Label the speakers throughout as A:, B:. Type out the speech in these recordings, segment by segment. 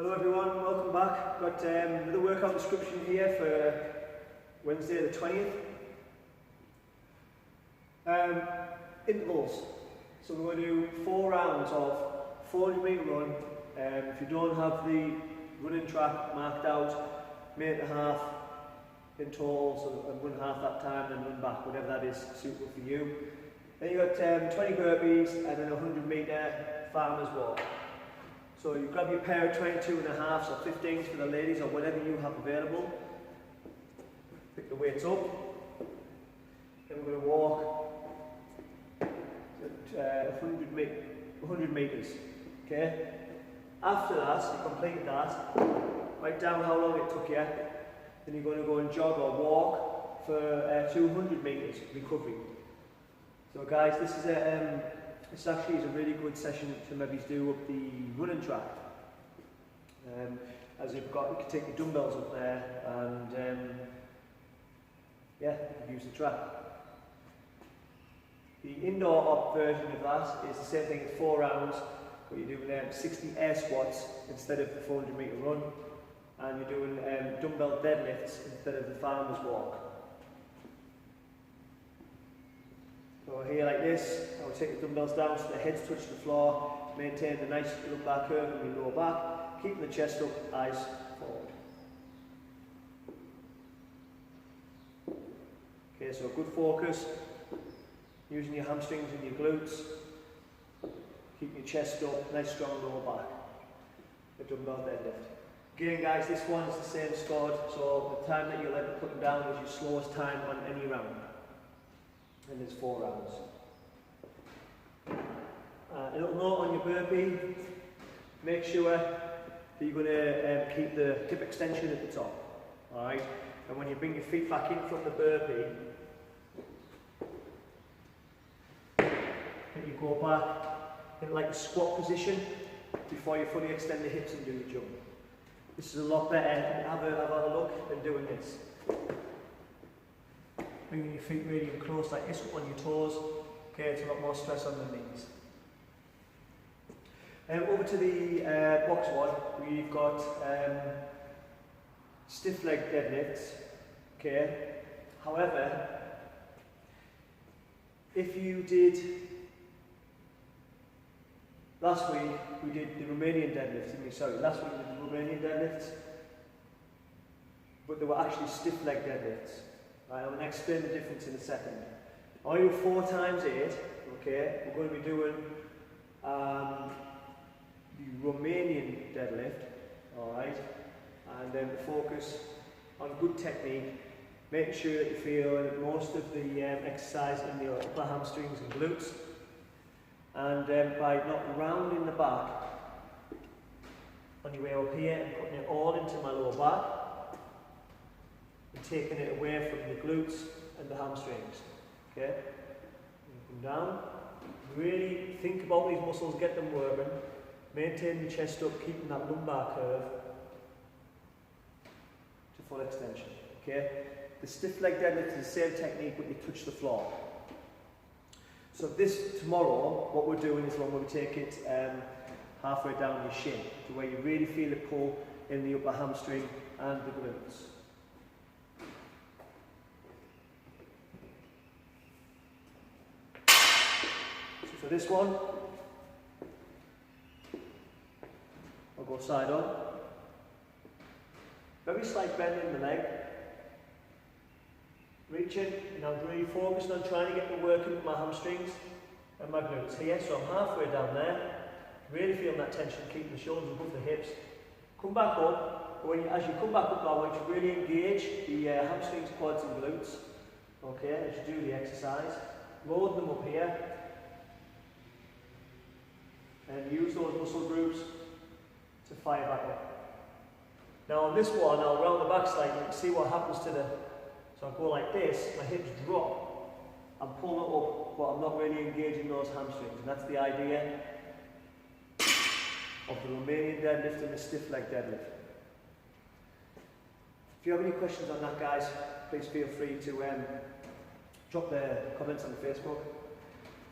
A: Hello everyone, welcome back. Got another workout description here for Wednesday the 20th. Intervals. So we're going to do 4 rounds of 400 metre run. If you don't have the running track marked out, minute and a half in total, so run half that time then run back, whatever that is suitable for you. Then you've got 20 burpees and then a 100 metre farmer's walk. So you grab your pair of 22.5s or 15s for the ladies or whatever you have available. Pick the weights up. Then we're going to walk 100 metres. Okay? After that, you completed that, write down how long it took you. Then you're going to go and jog or walk for 200 metres recovery. So guys, this actually is a really good session to maybe do up the running track. As you can take your dumbbells up there and use the track. The indoor op version of that is the same thing as 4 rounds, but you're doing 60 air squats instead of the 400 metre run, and you're doing dumbbell deadlifts instead of the farmer's walk. So here like this, I will take the dumbbells down so the heads touch the floor, maintain the nice little back curve in your lower back, keeping the chest up, eyes forward. Okay, so good focus, using your hamstrings and your glutes, keep your chest up, nice strong lower back, the dumbbell deadlift. Again guys, this one is the same squad, so the time that you'll end up putting down is your slowest time on any round. And there's 4 rounds. A little note on your burpee, make sure that you're going to keep the hip extension at the top. Alright? And when you bring your feet back in from the burpee, then you go back in like a squat position before you fully extend the hips and do your jump. This is a lot better, have a look than doing this. Bringing your feet really close like this, up on your toes. Okay, it's a lot more stress on the knees. Over to the box one, we've got stiff leg deadlifts. Okay, however, if you did last week, we did the Romanian deadlifts, didn't we? Sorry, last week we did the Romanian deadlifts, but they were actually stiff leg deadlifts. Right, I'm going to explain the difference in a second. I do 4 times 8, okay, we're going to be doing the Romanian deadlift, alright, and then focus on good technique, making sure that you feel most of the exercise in the upper hamstrings and glutes, and by not rounding the back on your way up here and putting it all into my lower back, and taking it away from the glutes and the hamstrings. Okay? Come down. Really think about these muscles, get them working. Maintain the chest up, keeping that lumbar curve to full extension. Okay? The stiff leg deadlift is the same technique, but you touch the floor. So tomorrow, what we're doing is when we take it halfway down your shin, to where you really feel it pull in the upper hamstring and the glutes. For this one, I'll go side on. Very slight bend in the leg. Reaching, and I'm really focusing on trying to get the work into my hamstrings and my glutes here. So I'm halfway down there. Really feeling that tension, keeping the shoulders above the hips. Come back up. As you come back up, I want you to really engage the hamstrings, quads and glutes. Okay, as you do the exercise. Load them up here. And use those muscle groups to fire back up. Now on this one, I'll round the back slightly and see what happens to the... So I go like this, my hips drop, I'm pulling it up, but I'm not really engaging those hamstrings. And that's the idea of the Romanian deadlift and the stiff leg deadlift. If you have any questions on that, guys, please feel free to drop the comments on Facebook.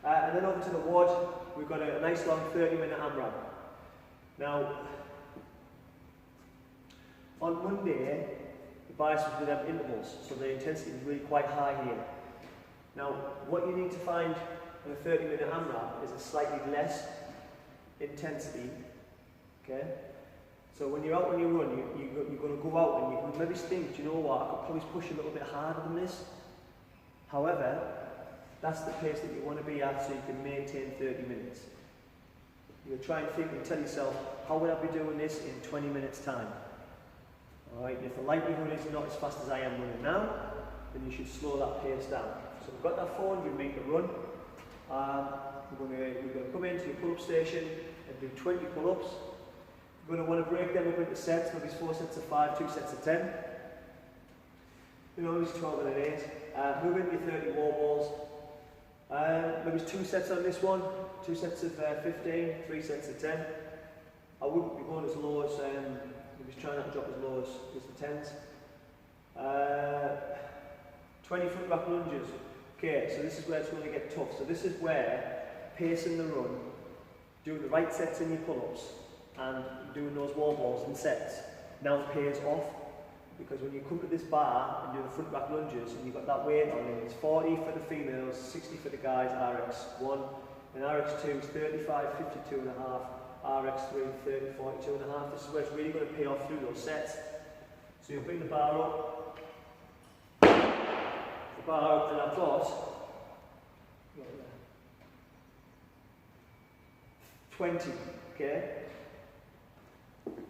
A: And then over to the WOD, we've got a nice long 30-minute AMRAP. Now, On Monday, the bias was with them intervals, so the intensity was really quite high here. Now, what you need to find in a 30-minute AMRAP is a slightly less intensity, okay? So when you're out on your run, you're going to go out and you can maybe think, do you know what, I could probably push a little bit harder than this. However, that's the pace that you want to be at so you can maintain 30 minutes. You'll try and think and tell yourself, how would I be doing this in 20 minutes time? Alright, and if the likelihood is not as fast as I am running now, then you should slow that pace down. So we've got that 400 metre run. We're going to come into your pull-up station and do 20 pull-ups. You're going to want to break them up into sets, maybe 4 sets of 5, 2 sets of 10. You know, maybe 12 and an 8. Move into your 30 wall balls. Maybe 2 sets on this one, 2 sets of 15, 3 sets of 10. I wouldn't be going as low as, maybe try not to drop as low as the 10s. 20 front back lunges. Okay, so this is where it's going to get tough. So this is where pacing the run, doing the right sets in your pull-ups, and doing those wall balls in sets now pays off. Because when you come to this bar and do the front back lunges and you've got that weight on it, it's 40 for the females, 60 for the guys, RX1, and RX2 is 35, 52.5, RX3, 30, 42.5. This is where it's really going to pay off through those sets. So you bring the bar up, and I've got 20, okay?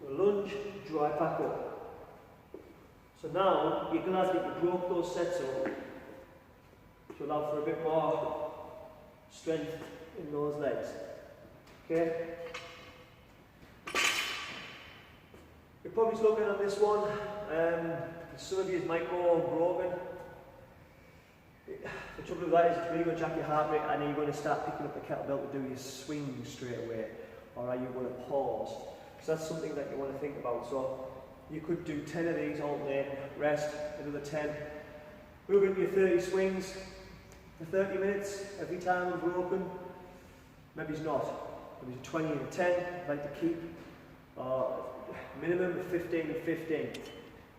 A: Lunge, drive back up. So now you're glad that you broke those sets up to allow for a bit more strength in those legs, okay? You're probably looking at this one, some of you might go broken. The trouble with that is it's really going to jack your heart rate, and are you going to start picking up the kettlebell to do your swing straight away, or are you going to pause? So that's something that you want to think about. So you could do 10 of these alternate, rest, another 10. Move into your 30 swings for 30 minutes, every time unbroken. Maybe it's not. Maybe it's 20 and 10, I'd like to keep. Minimum of 15 and 15.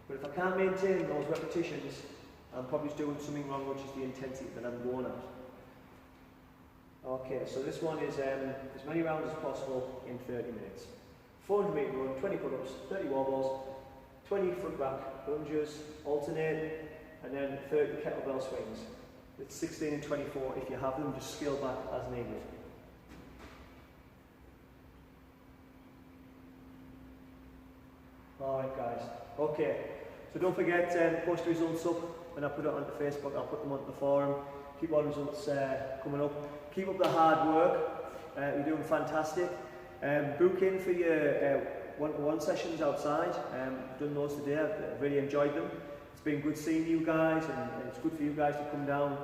A: But if I can't maintain those repetitions, I'm probably doing something wrong, which is the intensity that I'm going at. Okay, so this one is as many rounds as possible in 30 minutes. 400 metre run, 20 pull-ups, 30 wall balls, 20 front back lunges, alternating, and then 30 kettlebell swings. It's 16 and 24. If you have them, just scale back as needed. Alright guys, okay, so don't forget, post the results up when I put it onto Facebook. I'll put them onto the forum. Keep all the results coming up. Keep up the hard work, you're doing fantastic. Book in for your one-to-one sessions outside. I've done those today, I've really enjoyed them. It's been good seeing you guys, and it's good for you guys to come down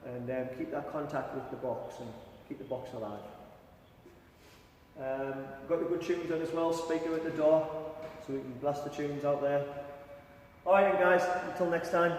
A: and keep that contact with the box and keep the box alive. Got the good tunes on as well, speaker at the door, so we can blast the tunes out there. Alright guys, until next time.